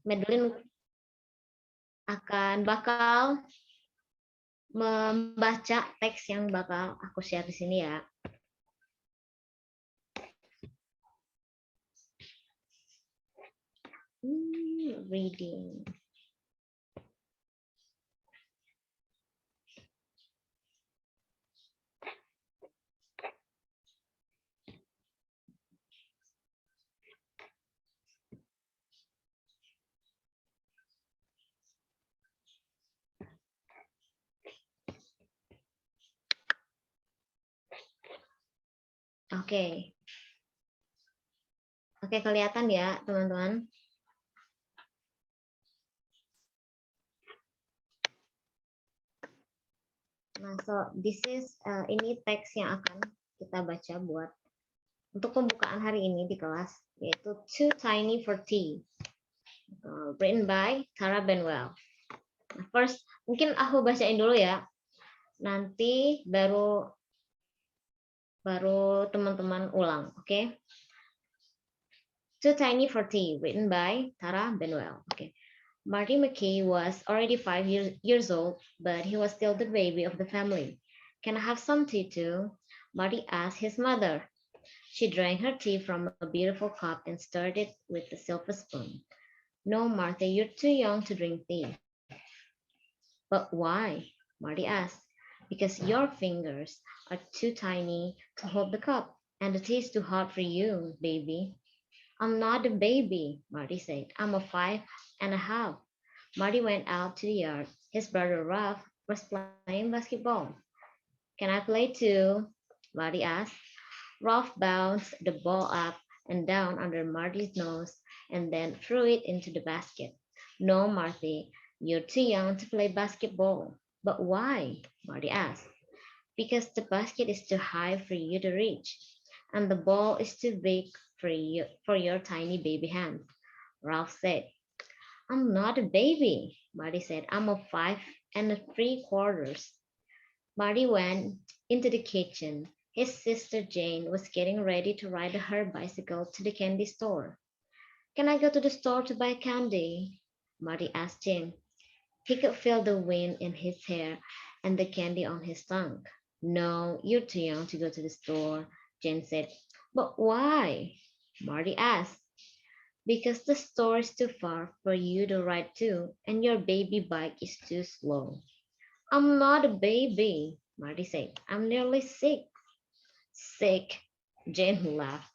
Madeline bakal membaca teks yang bakal aku share di sini ya. Reading. Oke. Oke, kelihatan ya, teman-teman. Nah, so this is ini teks yang akan kita baca buat untuk pembukaan hari ini di kelas, yaitu Too Tiny for Tea, written by Tara Benwell. Nah, first, mungkin aku bacain dulu ya. Nanti baru teman-teman ulang, oke? Okay? Too Tiny for Tea, written by Tara Benwell. Okay. Marty McKay was already 5 years old, but he was still the baby of the family. Can I have some tea too? Marty asked his mother. She drank her tea from a beautiful cup and stirred it with a silver spoon. No, Martha, you're too young to drink tea. But why? Marty asked. Because your fingers are too tiny to hold the cup, and the tea is too hot for you, baby. I'm not a baby, Marty said. I'm a 5.5. Marty went out to the yard. His brother Ralph was playing basketball. Can I play too? Marty asked. Ralph bounced the ball up and down under Marty's nose and then threw it into the basket. No, Marty, you're too young to play basketball. But why? Marty asked. Because the basket is too high for you to reach, and the ball is too big for your tiny baby hands, Ralph said. I'm not a baby, Marty said. I'm a 5.75. Marty went into the kitchen. His sister Jane was getting ready to ride her bicycle to the candy store. Can I go to the store to buy candy? Marty asked Jane. He could feel the wind in his hair and the candy on his tongue. No, you're too young to go to the store, Jane said. But why? Marty asked. Because the store is too far for you to ride to, and your baby bike is too slow. I'm not a baby, Marty said. I'm nearly 6. Sick, Jane laughed.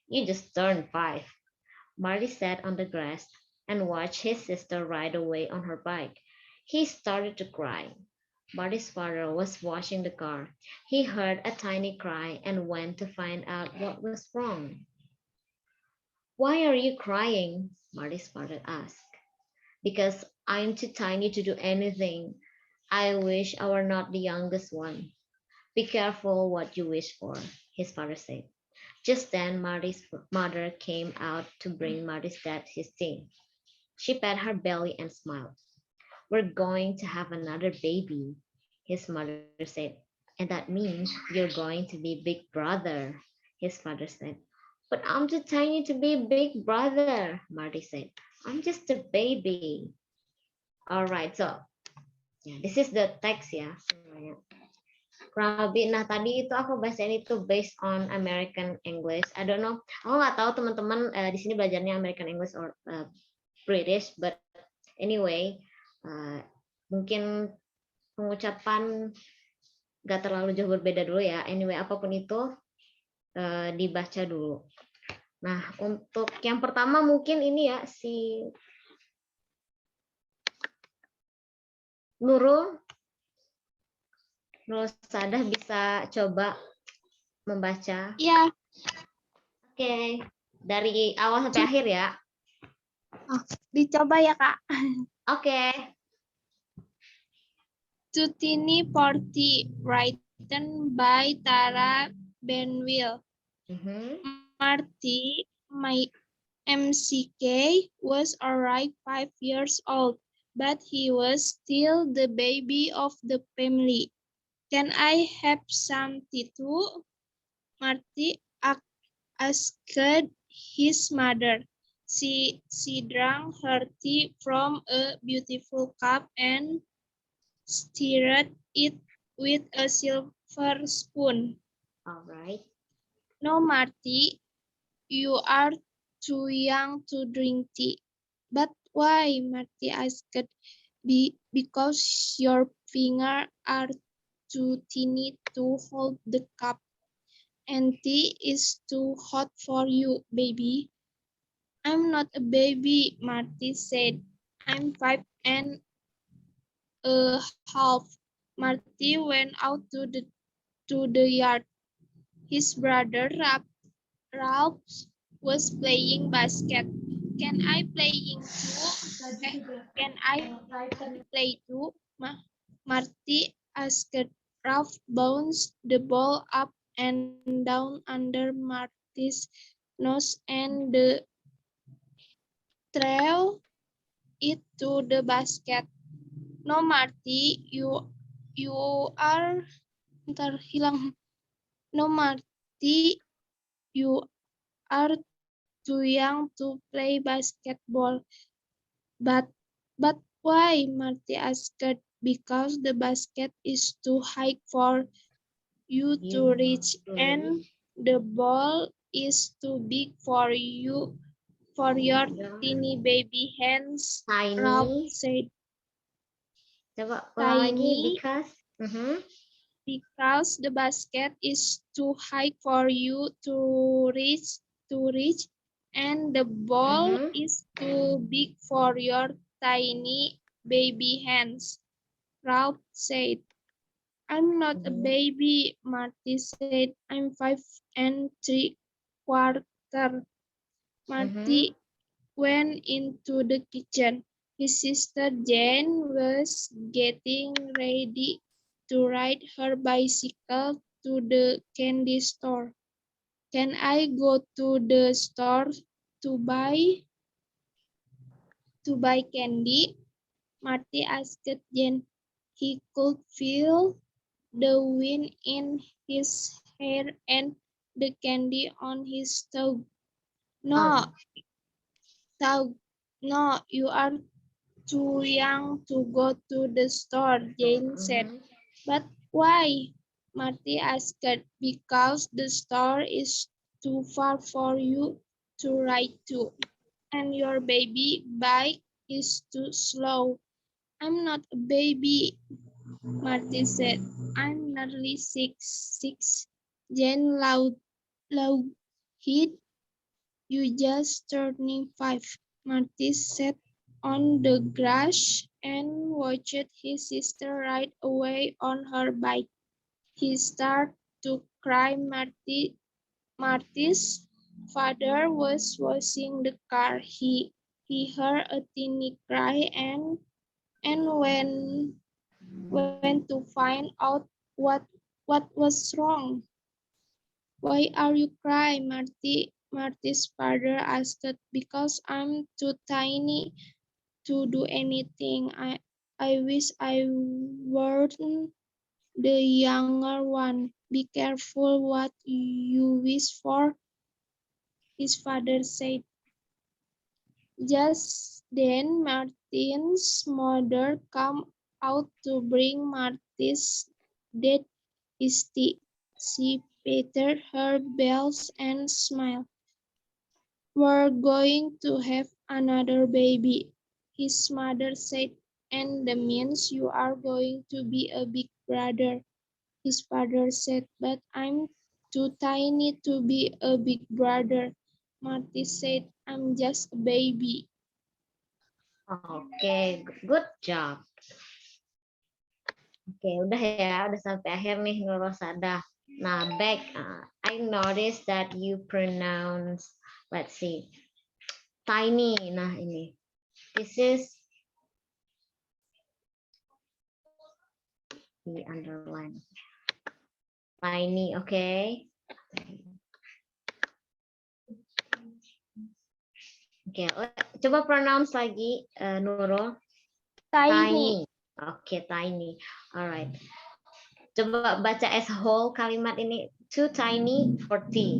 You just turned 5. Marty sat on the grass and watched his sister ride away on her bike. He started to cry. Marty's father was washing the car. He heard a tiny cry and went to find out what was wrong. Why are you crying? Marty's father asked. Because I'm too tiny to do anything. I wish I were not the youngest one. Be careful what you wish for, his father said. Just then, Marty's mother came out to bring Marty's dad his tea. She pat her belly and smiled. We're going to have another baby, his mother said. And that means you're going to be big brother, his father said. But I'm too tiny to be big brother, Marty said. I'm just a baby. All right, so yeah, this is the text ya. Kurang lebih, nah tadi itu aku bacain itu based on American English. I don't know, aku nggak tahu teman-teman di sini belajarnya American English or British, but anyway, mungkin pengucapan nggak terlalu jauh berbeda dulu ya. Anyway, apapun itu dibaca dulu. Nah, untuk yang pertama mungkin ini ya si Nurul Sadah bisa coba membaca. Iya. Oke, dari awal sampai akhir ya. Oh, dicoba ya, Kak. Oke. Too Tiny for Tea, written by Tara Benwell. Marty, my MCK, was already 5 years old, but he was still the baby of the family. Can I have some tea too? Marty asked his mother. She drank her tea from a beautiful cup and stirred it with a silver spoon. All right. No, Marty, you are too young to drink tea. But why? Marty asked. Because your fingers are too tiny to hold the cup, and tea is too hot for you, baby. I'm not a baby, Marty said. I'm 5.5. Marty went out to the yard. His brother Ralph was playing basket. Can I playing too? Can I play too? Marty asked. Ralph bounced the ball up and down under Marty's nose and threw it to the basket. No, Marty, you are ntar hilang. No, Marty, you are too young to play basketball. But but why? Marty asked. Because the basket is too high for you to You reach, and the ball is too big for your teeny baby hands. Ralph tiny. said. Coba ulang lagi Tiny, because. because the basket is too high for you to reach, and the ball is too big for your tiny baby hands. Ralph said. I'm not a baby, Marty said. I'm 5.75. Marty went into the kitchen. His sister Jane was getting ready to ride her bicycle to the candy store. Can I go to the store to buy candy? Marty asked Jane. He could feel the wind in his hair and the candy on his tongue. No, tongue. No, you are too young to go to the store, Jane said. But why? Marty asked. Because the store is too far for you to ride to, and your baby bike is too slow. I'm not a baby, Marty said. I'm nearly six. Jane loud hit. You just turning 5. Marty sat on the grass and watched his sister ride away on her bike. He started to cry. Marty's father was washing the car. He heard a teeny cry and went to find out what was wrong. Why are you crying, Marty? Marty's father asked. Because I'm too tiny to do anything. I wish I weren't the younger one. Be careful what you wish for, his father said. Just then Martin's mother came out to bring Marty's dad his tea. She patted her bells and smiled. We're going to have another baby, his mother said, and that means you are going to be a big brother, his father said, but I'm too tiny to be a big brother. Marty said, I'm just a baby. Oke, good job. Oke, udah ya, udah sampai akhir nih Nurosada. Nah, back, I noticed that you pronounce, let's see, tiny. Nah, ini. This is the underline. Tiny, okay? Oke, coba pronounce lagi, Nurul. Tiny. Oke, tiny. Alright. Coba baca as whole kalimat ini. Too tiny for tea.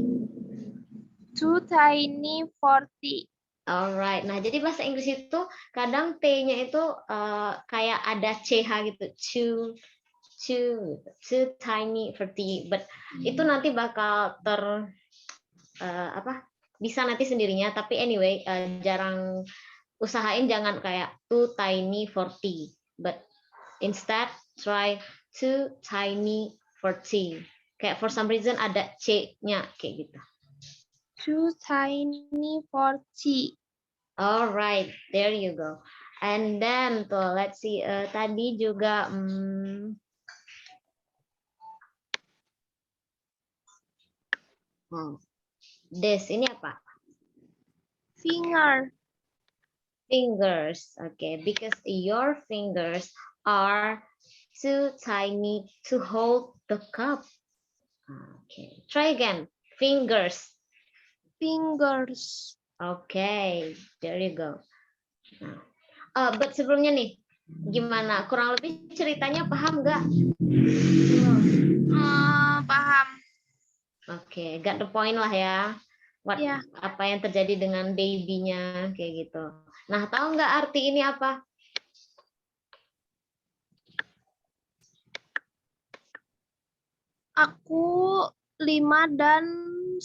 Too tiny for tea. Alright. Nah, jadi bahasa Inggris itu kadang T-nya itu kayak ada CH gitu. Too tiny for tea. But itu nanti bakal bisa nanti sendirinya. Tapi anyway, jarang usahain jangan kayak too tiny for tea. But instead try too tiny for tea. Kayak for some reason ada C-nya kayak gitu. Too tiny for tea. All right, there you go. And then tuh, let's see. Tadi juga this ini apa? Finger. Fingers. Okay, because your fingers are too tiny to hold the cup. Okay, try again. Fingers. Fingers. Okay, there you go. Nah, but sebelumnya nih, gimana? Kurang lebih ceritanya paham nggak? Paham. Oke, got the point lah ya. Ya. Apa yang terjadi dengan baby-nya kayak gitu. Nah, tahu nggak arti ini apa? Aku 5,5.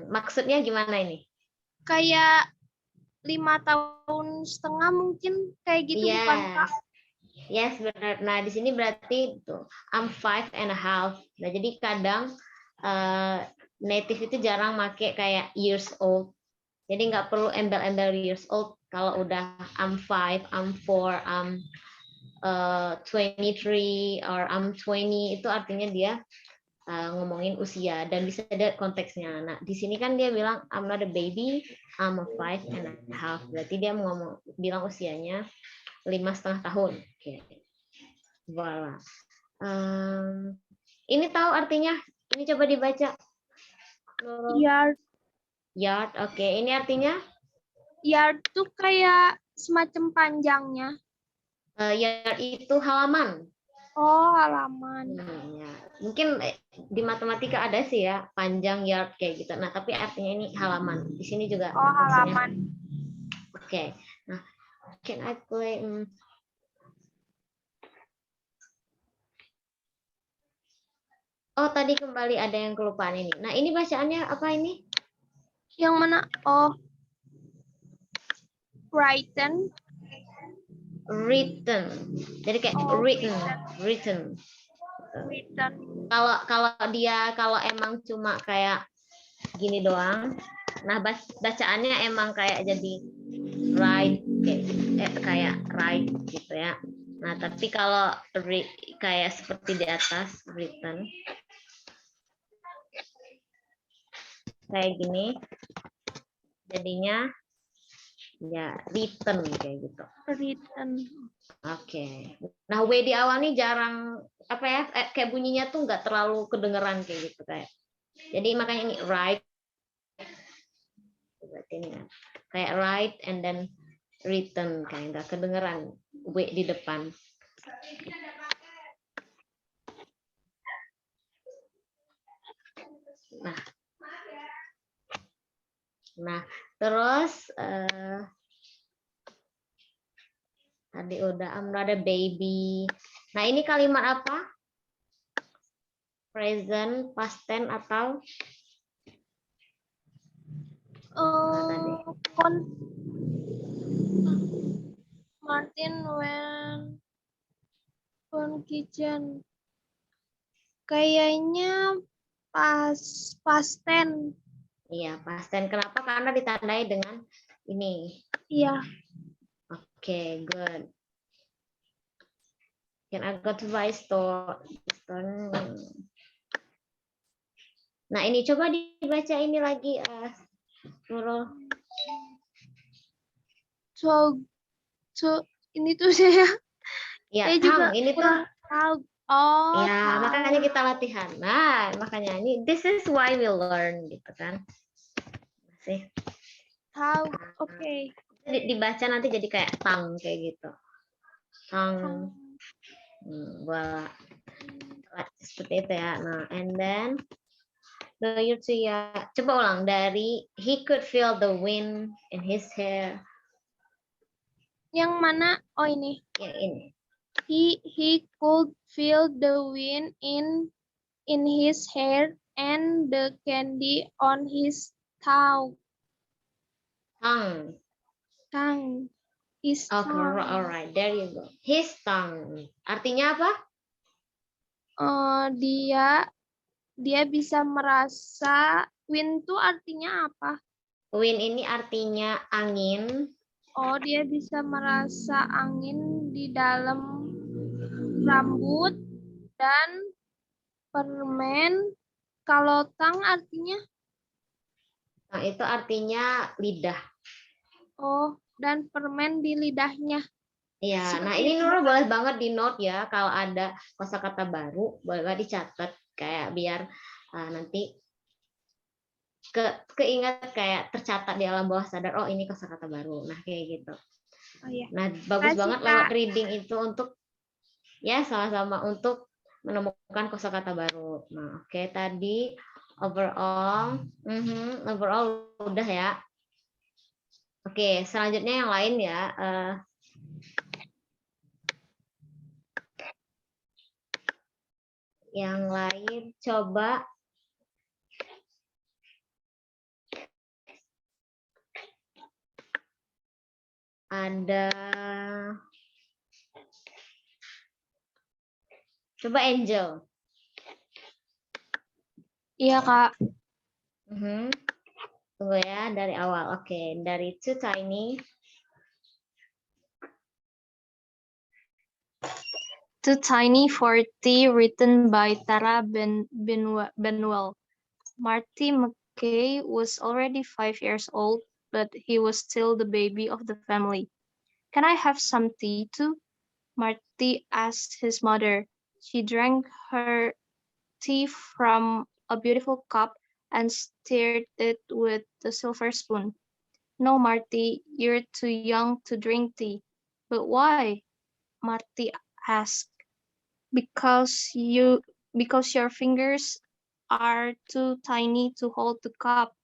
Maksudnya gimana ini? Kayak 5,5 tahun mungkin kayak gitu, bukan Kak? Yes, benar. Nah, di sini berarti tuh I'm 5.5. Nah, jadi kadang native itu jarang make kayak years old. Jadi nggak perlu embel-embel years old kalau udah I'm 5, I'm 4, I'm 23 or I'm 20 itu artinya dia ngomongin usia dan bisa ada konteksnya. Nah, di sini kan dia bilang I'm not a baby, I'm a 5.5. Berarti dia bilang usianya 5,5 tahun. Oke. Voilà. Ini tahu artinya? Ini coba dibaca. Yard. Yard. Oke, ini artinya? Yard tuh kayak semacam panjangnya. Yard itu halaman. Oh, halaman. Ya. Mungkin di matematika ada sih ya panjang yard kayak gitu. Nah, tapi artinya ini halaman. Di sini juga. Oh, halaman. Oke. Nah, can I play? Oh, tadi kembali ada yang kelupaan ini. Nah, ini bacaannya apa ini? Yang mana? Oh, written. Written. Jadi kayak written. Kalau emang cuma kayak gini doang. Nah, bacaannya emang kayak jadi write kayak write gitu ya. Nah, tapi kalau kayak seperti di atas written kayak gini jadinya ya written kayak gitu. Written. Oke. Nah, W di awal nih jarang apa ya kayak bunyinya tuh nggak terlalu kedengeran kayak gitu kayak. Jadi makanya ini write. Berarti ini ya. Kayak write and then written kayak nggak kedengeran W di depan. Nah, terus tadi udah I'm not a baby. Nah, ini kalimat apa? Present, past tense atau Martin went kitchen. Kayaknya past tense. Iya, past tense. Kenapa? Karena ditandai dengan ini. Iya. Oke, good. Can I go to buy store? Nah, ini coba dibaca ini lagi, Nurul. So ini tuh saya. Ya, juga ini tuh. Tahu. Oh. Ya, makanya kita latihan. Nah, makanya ini this is why we learn gitu kan. Masih. Tahu. Oke. Dibaca nanti jadi kayak tang kayak gitu. Tang. Voilà. Seperti itu ya. Nah, and then No, you're too young. Coba ulang dari he could feel the wind in his hair. Yang mana? Oh ini. Yang ini. He could feel the wind in his hair and the candy on his tongue. Tongue. Tongue. His Okay, tongue. alright, there you go. His tongue. Artinya apa? Dia bisa merasa wind itu artinya apa? Wind ini artinya angin. Oh, dia bisa merasa angin di dalam rambut dan permen. Kalau tang artinya? Nah, itu artinya lidah. Oh, dan permen di lidahnya. Iya, nah Seperti ini itu. Nurul boleh banget di note ya, kalau ada kosakata baru, boleh banget dicatat kayak biar nanti keinget kayak tercatat di alam bawah sadar, oh ini kosakata baru. Nah, kayak gitu. Oh iya. Nah, bagus Makasih, banget Kak. lewat reading itu untuk ya sama-sama untuk menemukan kosakata baru. Nah, oke, tadi overall overall udah ya. Oke, selanjutnya yang lain ya. Yang lain coba ada coba Angel. Iya, Kak. Tunggu ya dari awal. Oke, dari Too Tiny. Too Tiny for Tea, written by Tara Benwell. Marty McKay was already 5 years old, but he was still the baby of the family. Can I have some tea too? Marty asked his mother. She drank her tea from a beautiful cup and stirred it with the silver spoon. No, Marty, you're too young to drink tea. But why? Marty asked. Because your fingers are too tiny to hold the cup,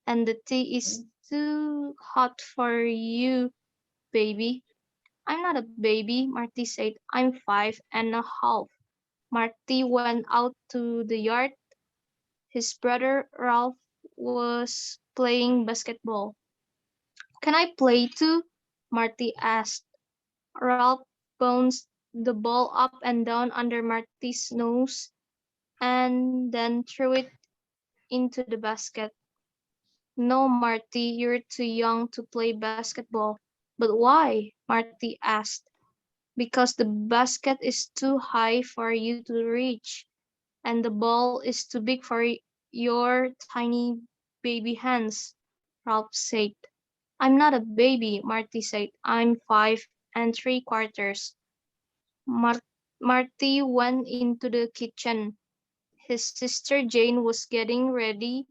and the tea is too hot for you, baby. I'm not a baby, Marty said. I'm 5.5. Marty went out to the yard. His brother Ralph was playing basketball. Can I play too? Marty asked. Ralph bounced the ball up and down under Marty's nose and then threw it into the basket. No, Marty, you're too young to play basketball. But why? Marty asked. Because the basket is too high for you to reach, and the ball is too big for your tiny baby hands, Ralph said. I'm not a baby, Marty said. I'm 5.75. Marty went into the kitchen. His sister Jane was getting ready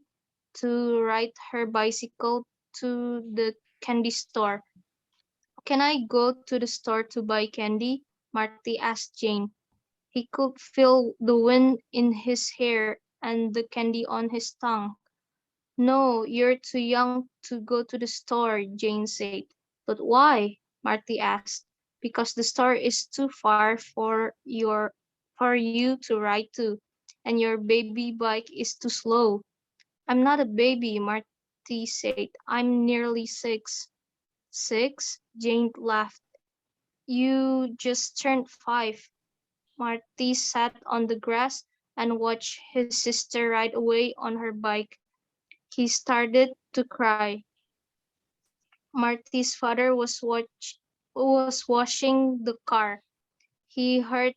to ride her bicycle to the candy store. Can I go to the store to buy candy? Marty asked Jane. He could feel the wind in his hair and the candy on his tongue. No, you're too young to go to the store, Jane said. But why? Marty asked. Because the store is too far for you to ride to, and your baby bike is too slow. I'm not a baby, Marty said. I'm nearly 6. 6? Jane laughed. You just turned 5. Marty sat on the grass and watched his sister ride away on her bike. He started to cry. Marty's father was washing the car. He heard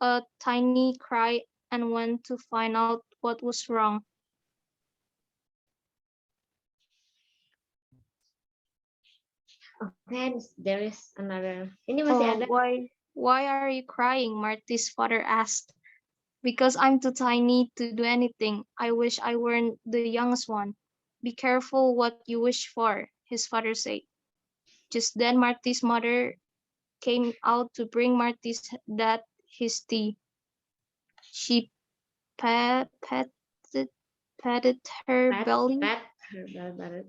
a tiny cry and went to find out what was wrong. Okay, there is another. Ini masih ada. Why are you crying? Marty's father asked. Because I'm too tiny to do anything. I wish I weren't the youngest one. Be careful what you wish for, his father said. Just then Marty's mother came out to bring Marty's dad his tea. She patted patted her Pat, belly. pat her belly.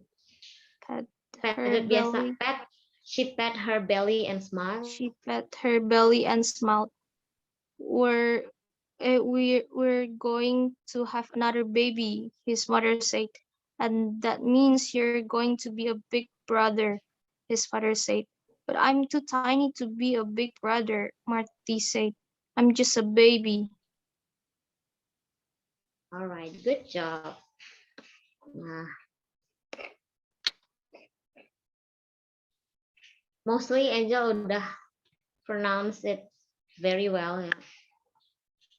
Pat her Patted biasa. belly. Pat. She pat her belly and smiled. She pat her belly and smiled. We're going to have another baby, his mother said. And that means you're going to be a big brother, his father said. But I'm too tiny to be a big brother, Marty said. I'm just a baby. All right, good job. Nah, mostly Angel udah pronounce it very well, ya.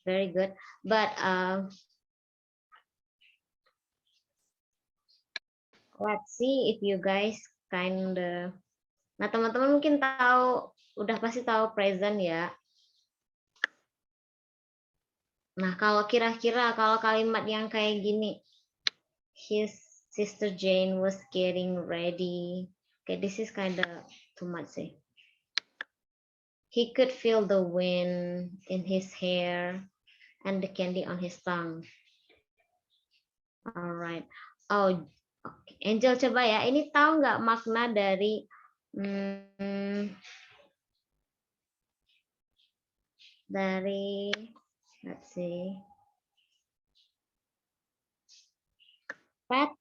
Very good. But let's see if you guys kinda. Nah, teman-teman mungkin tahu, udah pasti tahu present ya. Nah, kalau kira-kira kalau kalimat yang kayak gini, his sister Jane was getting ready. Okay, this is kind of too much sih. He could feel the wind in his hair and the candy on his tongue. Alright. Oh, okay. Angel coba ya. Ini tahu nggak makna dari let's see. Pat.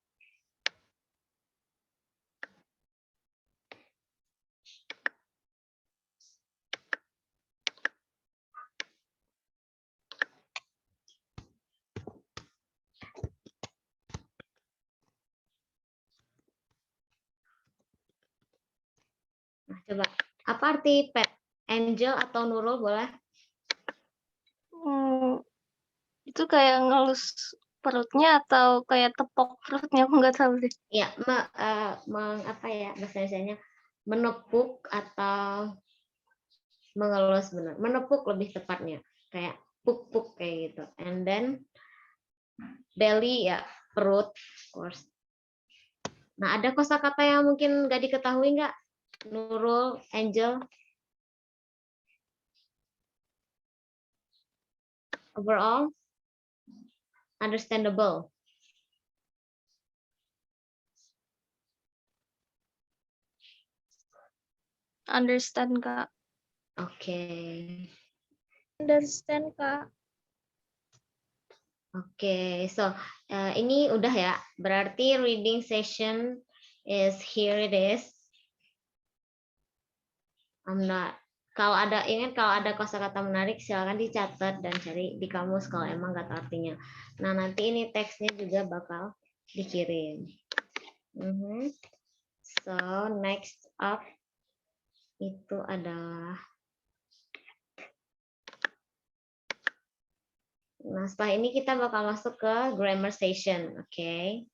Nah, coba. Apa arti pet? Angel atau Nurul boleh? Itu kayak ngelus perutnya atau kayak tepok perutnya, aku nggak tahu deh. Ya, apa ya bahasa Indonesianya? Menepuk atau mengelus, benar. Menepuk lebih tepatnya. Kayak puk-puk kayak gitu. And then belly ya perut, of course. Nah, ada kosakata yang mungkin nggak diketahui nggak? Nurul, Angel? Overall? Understandable. Understand, Kak. Oke. Understand, Kak. Oke, so ini udah ya. Berarti reading session is here it is. Kalau ada kosakata menarik silakan dicatat dan cari di kamus kalau emang nggak tahu artinya. Nah, nanti ini teksnya juga bakal dikirim. So, next up itu adalah, nah setelah ini kita bakal masuk ke grammar session, oke?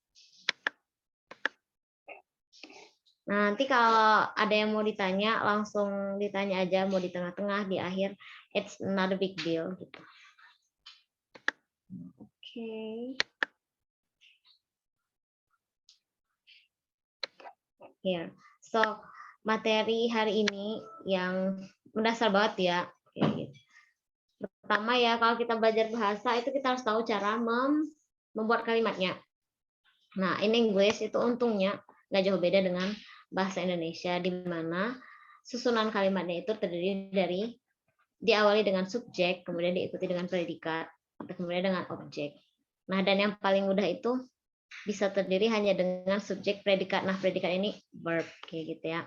Nah, nanti kalau ada yang mau ditanya, langsung ditanya aja, mau di tengah-tengah, di akhir, it's not a big deal gitu. Oke. Here. So, materi hari ini yang mendasar banget ya. Oke. Pertama ya, kalau kita belajar bahasa itu kita harus tahu cara membuat kalimatnya. Nah, in English itu untungnya nggak jauh beda dengan bahasa Indonesia, di mana susunan kalimatnya itu terdiri dari diawali dengan subjek, kemudian diikuti dengan predikat, kemudian dengan objek. Nah, dan yang paling mudah itu bisa terdiri hanya dengan subjek predikat. Nah, predikat ini verb kayak gitu ya.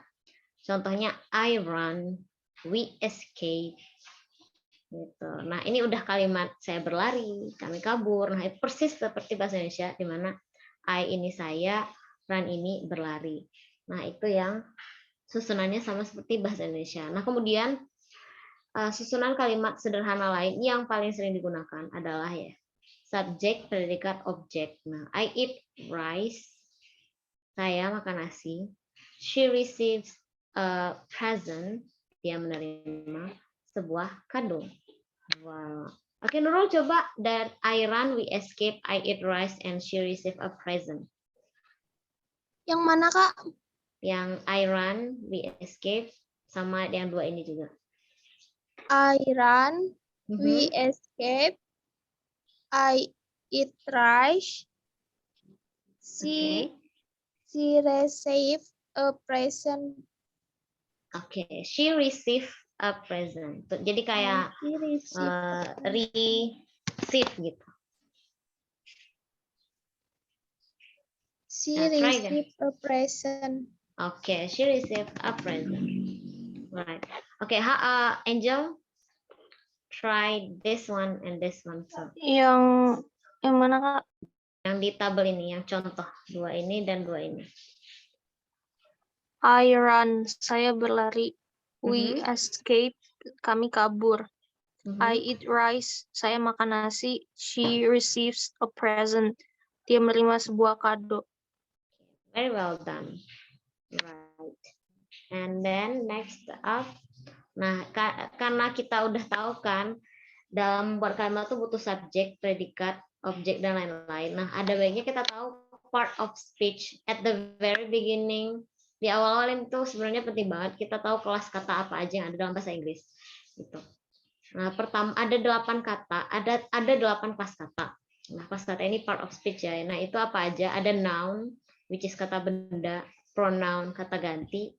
Contohnya I run, we escape. Gitu. Nah, ini udah kalimat saya berlari, kami kabur. Nah, itu persis seperti bahasa Indonesia di mana I ini saya, run ini berlari. Nah, itu yang susunannya sama seperti bahasa Indonesia. Nah, kemudian susunan kalimat sederhana lain yang paling sering digunakan adalah ya subjek, predikat, objek. Nah, I eat rice. Saya makan nasi. She receives a present. Dia menerima sebuah kado. Wow. Oke, Nurul coba that I run, we escape, I eat rice, and she receive a present. Yang mana, Kak? Yang I run, we escape, sama yang dua ini juga. I run, we escape, I eat rice, She received a present. Oke, she received a present. Jadi kayak She received a present. receive gitu. She Nah, try again. received a present. Oke, she received a present. Right. Oke, Angel, try this one and this one. So, Yang mana Kak? yang di tabel ini, yang contoh 2 ini dan 2 ini. I run, saya berlari. We Mhm. escape, kami kabur. Mhm. I eat rice, saya makan nasi. She receives a present, dia menerima sebuah kado. Very well done. Right. And then next up, nah karena kita udah tahu kan dalam membuat kalimat tuh butuh subjek, predikat, objek dan lain-lain. Nah, ada baiknya kita tahu part of speech at the very beginning. Di awal-awal itu sebenarnya penting banget kita tahu kelas kata apa aja yang ada dalam bahasa Inggris. Gitu. Nah, pertama ada 8 kata, ada 8 kelas kata. Nah, kelas kata ini part of speech ya. Nah, itu apa aja? Ada noun, which is kata benda, pronoun kata ganti,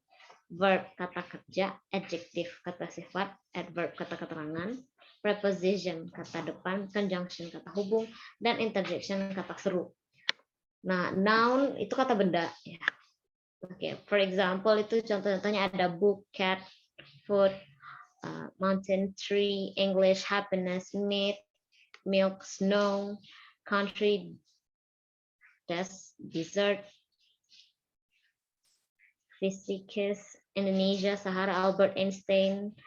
verb kata kerja, adjective kata sifat, adverb kata keterangan, preposition kata depan, conjunction kata hubung, dan interjection kata seru. Nah, noun itu kata benda ya. Oke, for example itu contoh-contohnya ada book, cat, food, mountain, tree, English, happiness, meat, milk, snow, country, desk, dessert, physics, Indonesia, Sahara, Albert Einstein,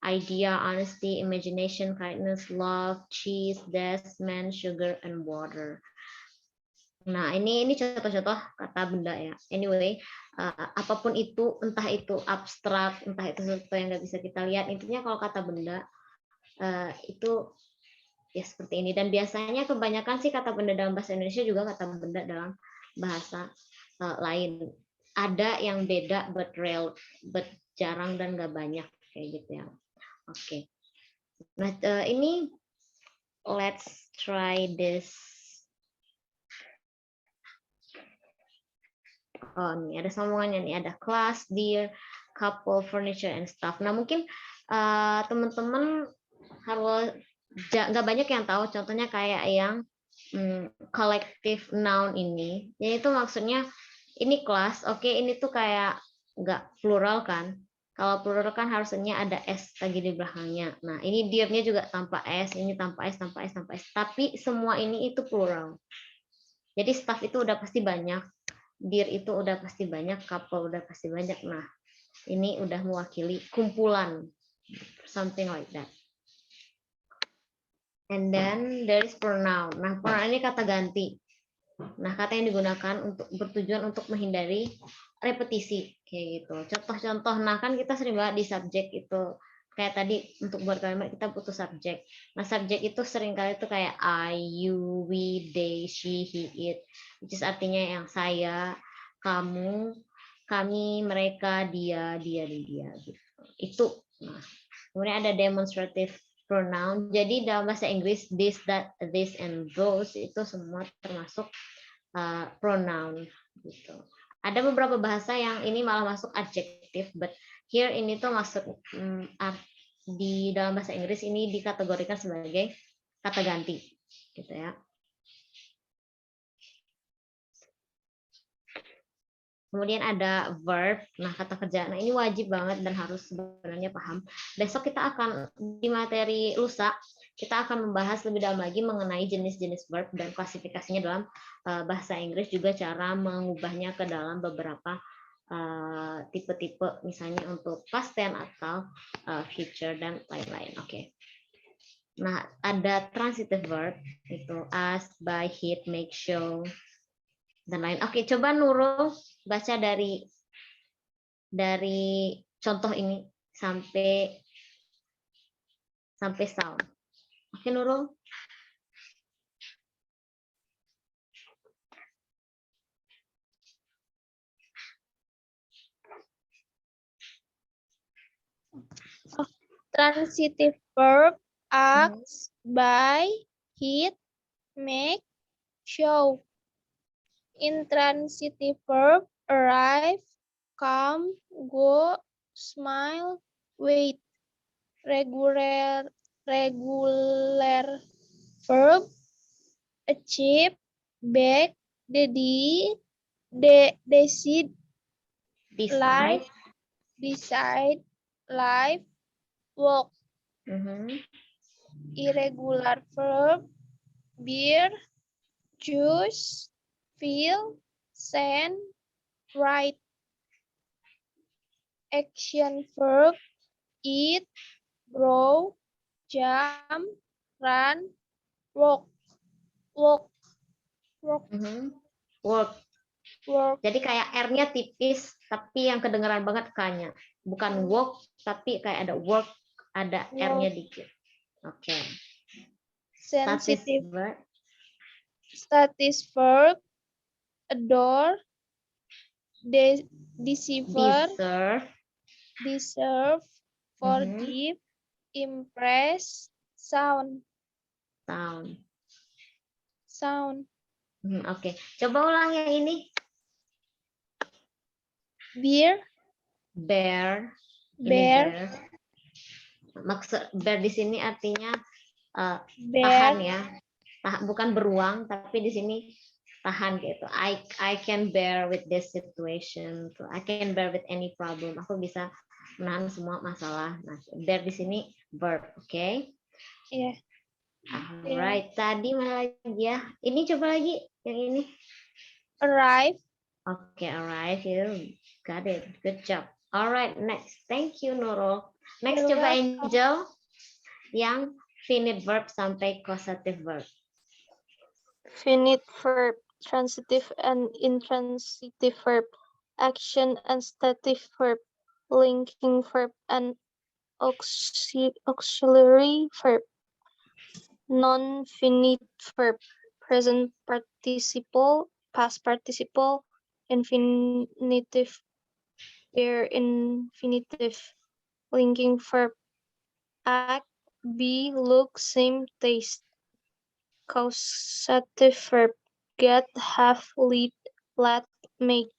idea, honesty, imagination, kindness, love, cheese, death, man, sugar, and water. Nah, ini contoh-contoh kata benda ya. Anyway, apapun itu, entah itu abstrak, entah itu sesuatu yang nggak bisa kita lihat, intinya kalau kata benda itu ya seperti ini. Dan biasanya kebanyakan sih kata benda dalam bahasa Indonesia juga kata benda dalam bahasa lain. Ada yang beda, but jarang dan nggak banyak kayak gitu ya. Oke. Nah, ini let's try this. Oh, nih ada sambungannya nih, ada class, dear, couple, furniture, and stuff. Nah, mungkin teman-teman harus nggak banyak yang tahu. Contohnya kayak yang collective noun ini. Jadi itu maksudnya ini kelas. Oke, ini tuh kayak nggak plural kan? Kalau plural kan harusnya ada s lagi di belakangnya. Nah, ini dear-nya juga tanpa s, ini tanpa s, tanpa s, tanpa s. Tapi semua ini itu plural. Jadi staff itu udah pasti banyak. Dear itu udah pasti banyak, couple udah pasti banyak. Nah, ini udah mewakili kumpulan, something like that. And then there is pronoun. Nah, pronoun ini kata ganti. Nah, kata yang digunakan untuk bertujuan untuk menghindari repetisi kayak gitu. Contoh-contoh, nah kan kita sering banget di subjek itu kayak tadi untuk buat kalimat kita butuh subjek. Nah, subjek itu sering kali itu kayak I, you, we, they, she, he, it, which is artinya yang saya, kamu, kami, mereka, dia, dan dia gitu. Itu. Nah, kemudian ada demonstrative pronoun. Jadi dalam bahasa Inggris this, that, this, and those itu semua termasuk pronoun gitu. Ada beberapa bahasa yang ini malah masuk adjektif, but here ini tuh maksud di dalam bahasa Inggris ini dikategorikan sebagai kata ganti gitu ya. Kemudian ada verb, nah kata kerja. Nah ini wajib banget dan harus sebenarnya paham. Besok kita akan di materi lusa kita akan membahas lebih dalam lagi mengenai jenis-jenis verb dan klasifikasinya dalam bahasa Inggris, juga cara mengubahnya ke dalam beberapa tipe-tipe, misalnya untuk past tense atau future dan lain-lain. Oke. Nah ada transitive verb itu ask, buy, hit, make, show, dan lain. Oke, coba Nurul baca dari contoh ini sampai sound. Oke, Nurul. Transitive verb ask, buy, hit, make, show. Intransitive verb arrive, come, go, smile, wait. Regular verb achieve, bake, decide, Decide. decide, live, walk. Mhm. Irregular verb beer, choose, feel, send, write. Action verb eat, grow, jump, run, walk, walk, walk, Mhm. Work. work, Jadi kayak R-nya tipis, tapi yang kedengeran banget K-nya. Bukan work, tapi kayak ada work, ada R-nya work. dikit. Oke. Sensitive Verb. status verb adore, deceiver, Deserve. deserve, Mhm. forgive, impress, sound, Sound. sound, Oke. Coba ulang yang ini. beer, Bear. Ini bear, bear. Maksud bear di sini artinya bear, tahan ya. Bukan beruang, tapi di sini tahan gitu. I can bear with this situation. I can bear with any problem. Aku bisa menahan semua masalah. Nah, bear di sini verb, oke? yeah, Alright, tadi mana lagi ya? Ini coba lagi yang ini. arrive, Oke, alright, you got it. Good job. Alright, next. Thank you, Nurul. Next, you're coba welcome. Angel yang finite verb sampai causative verb. Finite verb, transitive and intransitive verb, action and stative verb, linking verb and auxiliary verb, non-finite verb, present participle, past participle, infinitive, bare infinitive, linking verb, act, be, look, seem, taste, causative verb, get, have, lead, let, make.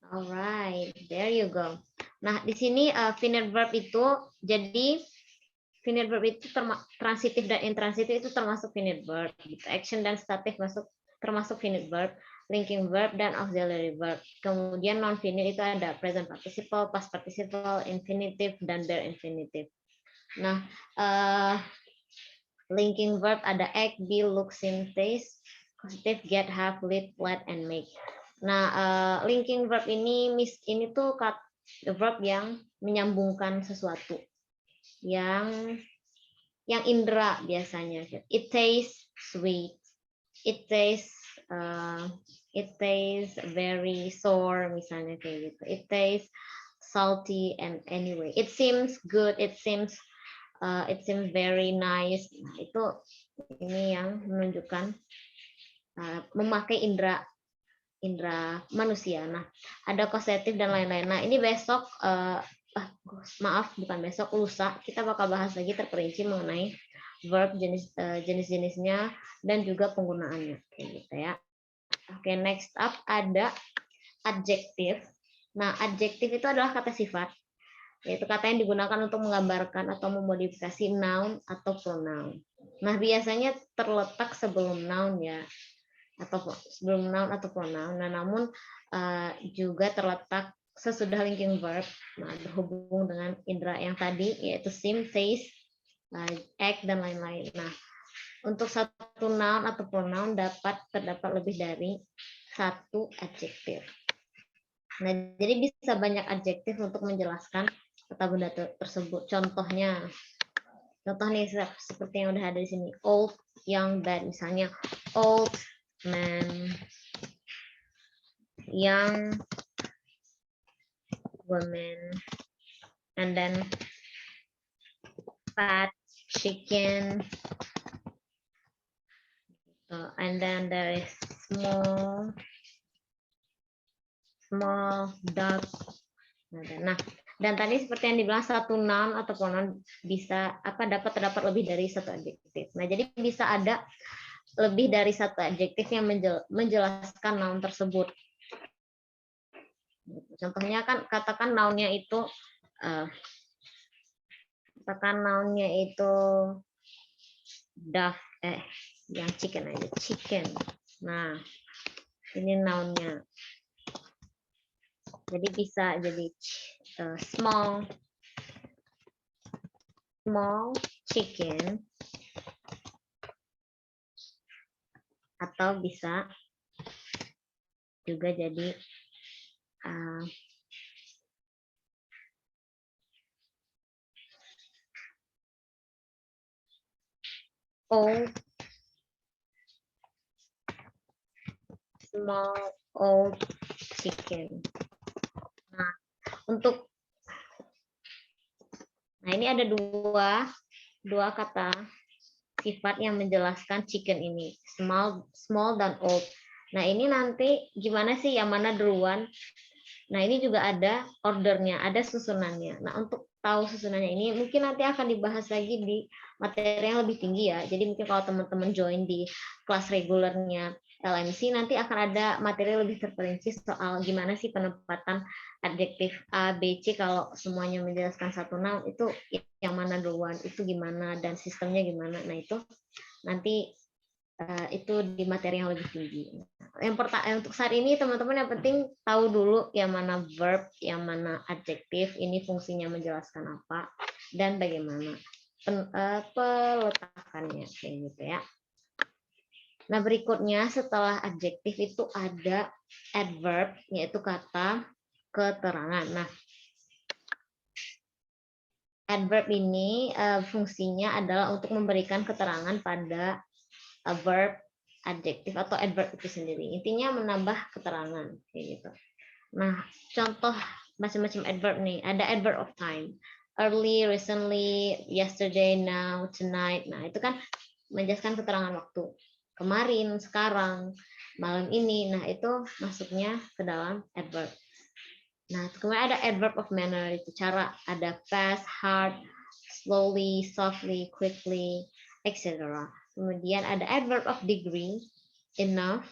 Alright, there you go. Nah, di sini finite verb itu, jadi finite verb itu transitif dan intransitif itu termasuk finite verb. Gitu. Action dan statif termasuk finite verb, linking verb, dan auxiliary verb. Kemudian non-finite itu ada present participle, past participle, infinitive, dan bare infinitive. Nah, linking verb ada act, be, look, seem, taste, causative, get, have, lead, let, and make. Nah, linking verb ini tuh verb yang menyambungkan sesuatu, yang indera biasanya. It tastes sweet. It tastes very sour misalnya kayak gitu. It tastes salty and anyway. It seems good. It seems very nice. Nah, itu ini yang menunjukkan memakai indera manusia. Nah, ada causative dan lain-lain. Nah, ini besok bukan besok, lusa kita bakal bahas lagi terperinci mengenai verb jenis-jenisnya dan juga penggunaannya kayak gitu ya. Oke, next up ada adjektif. Nah, adjektif itu adalah kata sifat, yaitu kata yang digunakan untuk menggambarkan atau memodifikasi noun atau pronoun. Nah, biasanya terletak sebelum noun ya, atau sebelum noun atau pronoun. Nah, namun juga terletak sesudah linking verb, nah, berhubung dengan indera yang tadi, yaitu seem, taste, act, dan lain-lain. Nah, untuk satu noun atau pronoun terdapat lebih dari satu adjektif. Nah, jadi bisa banyak adjektif untuk menjelaskan kata benda tersebut. Contohnya seperti yang udah ada di sini, old, young, bad. Misalnya old man, young woman, and then fat chicken, and then there is small dog. Nah, dan tadi seperti yang dibilang, satu noun atau pronoun bisa dapat terdapat lebih dari satu adjektif. Nah, jadi bisa ada lebih dari satu adjektif yang menjelaskan noun tersebut. Contohnya kan katakan nounnya itu yang chicken aja, chicken. Nah, ini nounnya. Jadi bisa jadi small chicken, atau bisa juga jadi small old chicken. Nah, ini ada dua kata sifat yang menjelaskan chicken ini, small dan old. Nah, ini nanti gimana sih yang mana duluan? Nah, ini juga ada ordernya, ada susunannya. Nah, untuk tahu susunannya ini mungkin nanti akan dibahas lagi di materi yang lebih tinggi ya. Jadi mungkin kalau teman-teman join di kelas regulernya LMC, nanti akan ada materi lebih terperinci soal gimana sih penempatan adjektif A, B, C kalau semuanya menjelaskan satu noun, itu yang mana duluan, itu gimana, dan sistemnya gimana. Nah, itu nanti itu di materi yang lebih tinggi. Yang pertama, untuk saat ini teman-teman yang penting tahu dulu yang mana verb, yang mana adjektif, ini fungsinya menjelaskan apa dan bagaimana peletakannya, kayak gitu ya. Nah, berikutnya setelah adjektif itu ada adverb, yaitu kata keterangan. Nah, adverb ini fungsinya adalah untuk memberikan keterangan pada verb, adjektif atau adverb itu sendiri. Intinya menambah keterangan kayak gitu. Nah, contoh macam-macam adverb nih. Ada adverb of time. Early, recently, yesterday, now, tonight. Nah, itu kan menjelaskan keterangan waktu. Kemarin, sekarang, malam ini. Nah, itu masuknya ke dalam adverb. Nah, kemudian ada adverb of manner, itu cara. Ada fast, hard, slowly, softly, quickly, etc. Kemudian ada adverb of degree, enough,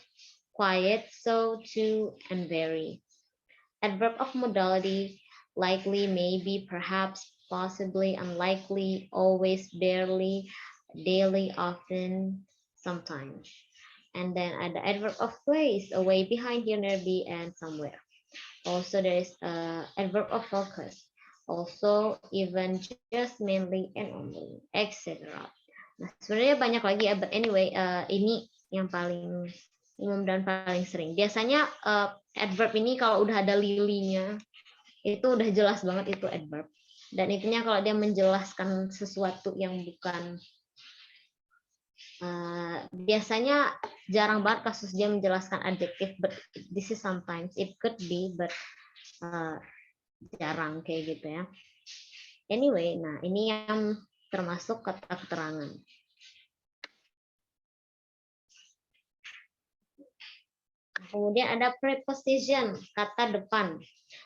quiet, so, to, and very. Adverb of modality, likely, maybe, perhaps, possibly, unlikely, always, barely, daily, often, sometimes. And then ada adverb of place, away, behind, here, nearby, and somewhere. Also there is adverb of focus, also, even, just, mainly, and only, etc. Nah, sebenarnya banyak lagi ya, but anyway, ini yang paling umum dan paling sering. Biasanya adverb ini kalau udah ada lilinya, itu udah jelas banget itu adverb. Dan intinya kalau dia menjelaskan sesuatu yang bukan, biasanya jarang banget kasus dia menjelaskan adjektif, but this is sometimes, it could be, but jarang kayak gitu ya. Anyway, nah ini yang termasuk kata keterangan. Kemudian ada preposition, kata depan.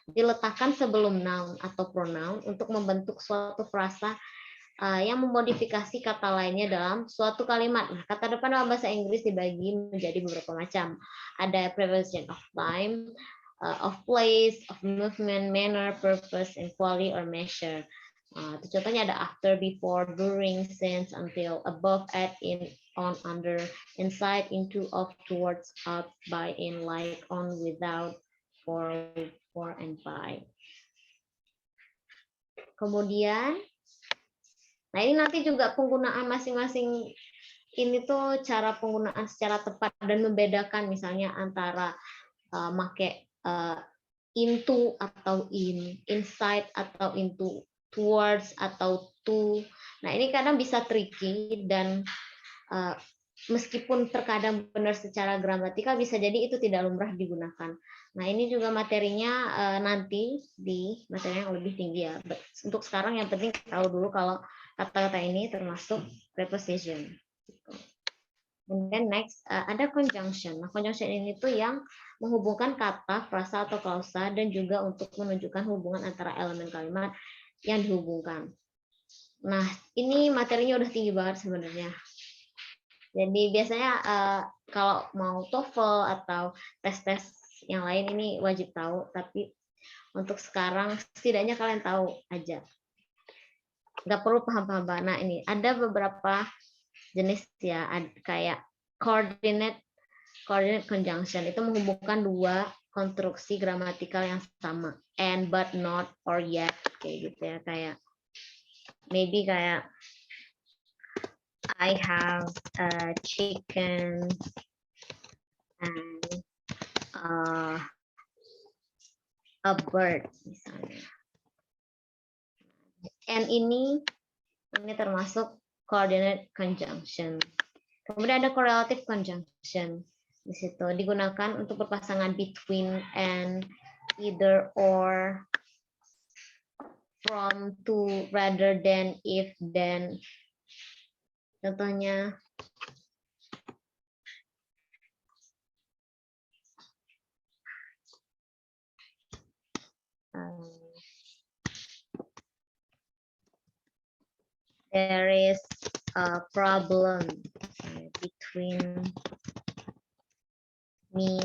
Diletakkan sebelum noun atau pronoun untuk membentuk suatu frasa yang memodifikasi kata lainnya dalam suatu kalimat. Nah, kata depan dalam bahasa Inggris dibagi menjadi beberapa macam. Ada preposition of time, of place, of movement, manner, purpose, and quality or measure. Contohnya ada after, before, during, since, until, above, at, in, on, under, inside, into, of, towards, up, by, in, like, on, without, for, and by. Kemudian, nah ini nanti juga penggunaan masing-masing ini tuh cara penggunaan secara tepat dan membedakan misalnya antara make into atau in, inside atau into, towards atau to. Nah, ini kadang bisa tricky dan meskipun terkadang benar secara gramatikal, bisa jadi itu tidak lumrah digunakan. Nah, ini juga materinya nanti di materi yang lebih tinggi ya. Untuk sekarang yang penting tahu dulu kalau kata-kata ini termasuk preposition. Kemudian next, ada conjunction. Nah, conjunction ini tuh yang menghubungkan kata, frasa, atau klausa, dan juga untuk menunjukkan hubungan antara elemen kalimat yang dihubungkan. Nah, ini materinya udah tinggi banget sebenarnya. Jadi biasanya kalau mau TOEFL atau tes-tes yang lain ini wajib tahu, tapi untuk sekarang setidaknya kalian tahu aja. Nggak perlu paham-paham banget. Nah ini ada beberapa jenis ya, kayak coordinate conjunction itu menghubungkan dua konstruksi gramatikal yang sama, and, but, not, or, yet, kayak gitu ya, kayak maybe kayak I have a chicken and a bird misalnya. And ini termasuk coordinate conjunction. Kemudian ada correlative conjunction. Di situ digunakan untuk berpasangan between and, either, or, from, to, rather than, if, then. Contohnya there is a problem between me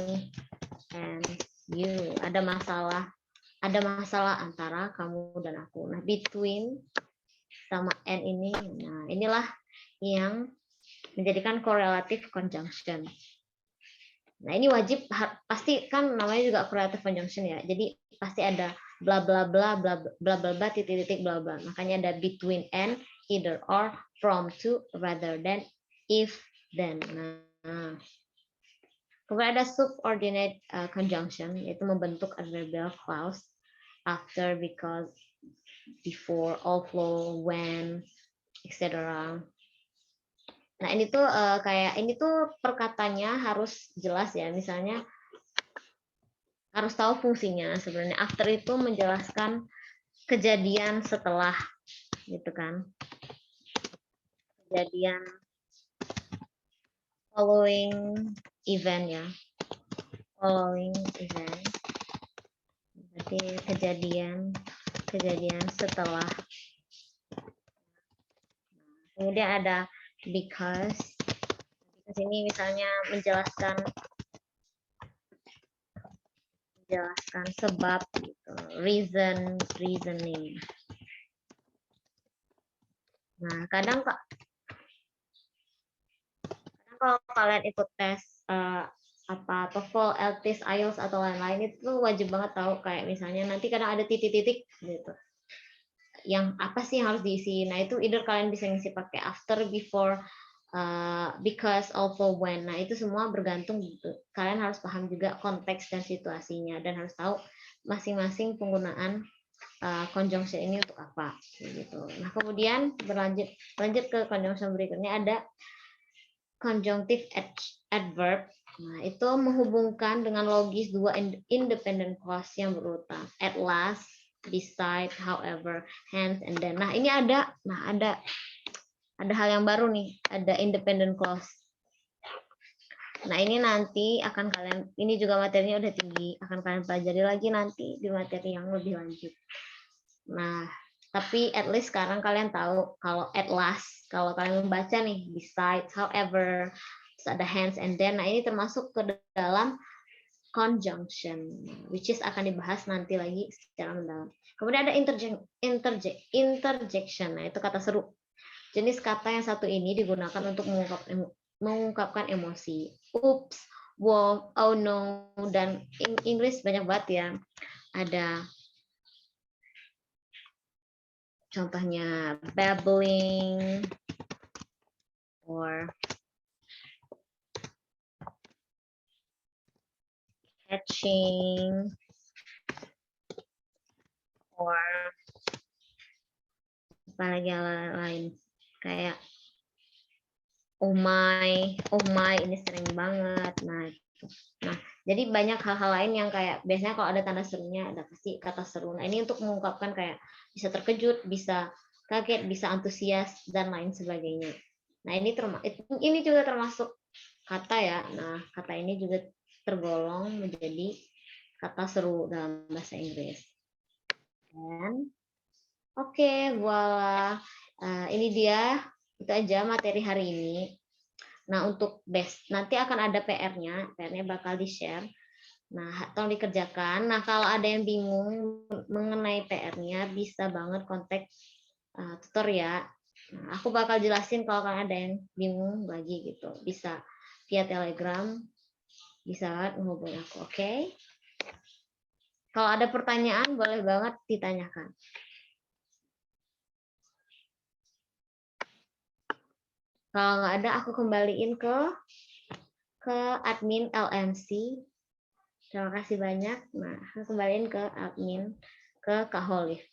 and you. Ada masalah antara kamu dan aku. Nah, between sama and ini, nah inilah yang menjadikan correlative conjunction. Nah, ini wajib, pasti kan namanya juga correlative conjunction ya. Jadi pasti ada bla bla bla bla bla bla bla titik-titik bla bla. Makanya ada between and, either, or, from, to, rather than, if, then. Nah, kemudian ada subordinate conjunction, yaitu membentuk adverbial clause after, because, before, although, when, etc. Nah, ini tuh kayak ini tuh perkatanya harus jelas ya. Misalnya harus tahu fungsinya sebenarnya. After itu menjelaskan kejadian setelah, gitu kan. Kejadian following event ya. Following event. Berarti kejadian setelah. Kemudian ada because. Di sini misalnya menjelaskan sebab gitu. Reasoning. Nah, kadang kalau kalian ikut tes TOEFL, LTIS, IELTS atau lain-lain itu wajib banget tahu, kayak misalnya nanti kadang ada titik-titik gitu. Yang apa sih yang harus diisi? Nah, itu either kalian bisa ngisi pakai after, before, because, although, when. Nah, itu semua bergantung gitu. Kalian harus paham juga konteks dan situasinya, dan harus tahu masing-masing penggunaan conjunction ini untuk apa gitu. Nah, kemudian lanjut ke conjunction berikutnya, ada conjunctive adverb. Nah, itu menghubungkan dengan logis dua independent clause yang berurutan. At last, beside, however, hence, and then. Nah, ini ada hal yang baru nih, ada independent clause. Nah, ini nanti akan ini juga materinya udah tinggi, akan kalian pelajari lagi nanti di materi yang lebih lanjut. Nah, tapi at least sekarang kalian tahu kalau at last, kalau kalian membaca nih, besides, however, terus ada hence, and then. Nah, ini termasuk ke dalam conjunction, which is akan dibahas nanti lagi secara mendalam. Kemudian ada interjection. Nah, itu kata seru. Jenis kata yang satu ini digunakan untuk mengungkapkan emosi. Oops, wow, oh no, dan Inggris banyak banget ya. Ada contohnya babbling, or catching, or apalagi lain kayak oh my ini sering banget. Nah, jadi banyak hal-hal lain yang kayak biasanya kalau ada tanda serunya ada pasti kata seru. Nah, ini untuk mengungkapkan kayak bisa terkejut, bisa kaget, bisa antusias, dan lain sebagainya. Nah, ini juga termasuk kata ya. Nah, kata ini juga tergolong menjadi kata seru dalam bahasa Inggris. Dan oke, voila. Ini dia, itu aja materi hari ini. Nah, untuk nanti akan ada PR-nya bakal di-share. Nah, tolong dikerjakan. Nah, kalau ada yang bingung mengenai PR-nya, bisa banget kontak tutor ya. Nah, aku bakal jelasin kalau kalian ada yang bingung lagi gitu. Bisa via Telegram, bisa banget menghubungi aku, oke? Kalau ada pertanyaan, boleh banget ditanyakan. Kalau nggak ada, aku kembaliin ke admin LMC. Terima kasih banyak. Nah, aku kembaliin ke admin, ke Kak Holif.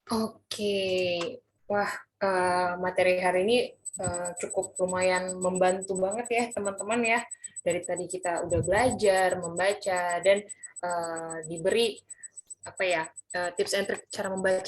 Oke, wah materi hari ini cukup lumayan membantu banget ya teman-teman ya. Dari tadi kita udah belajar membaca dan diberi apa ya tips and trik cara membaca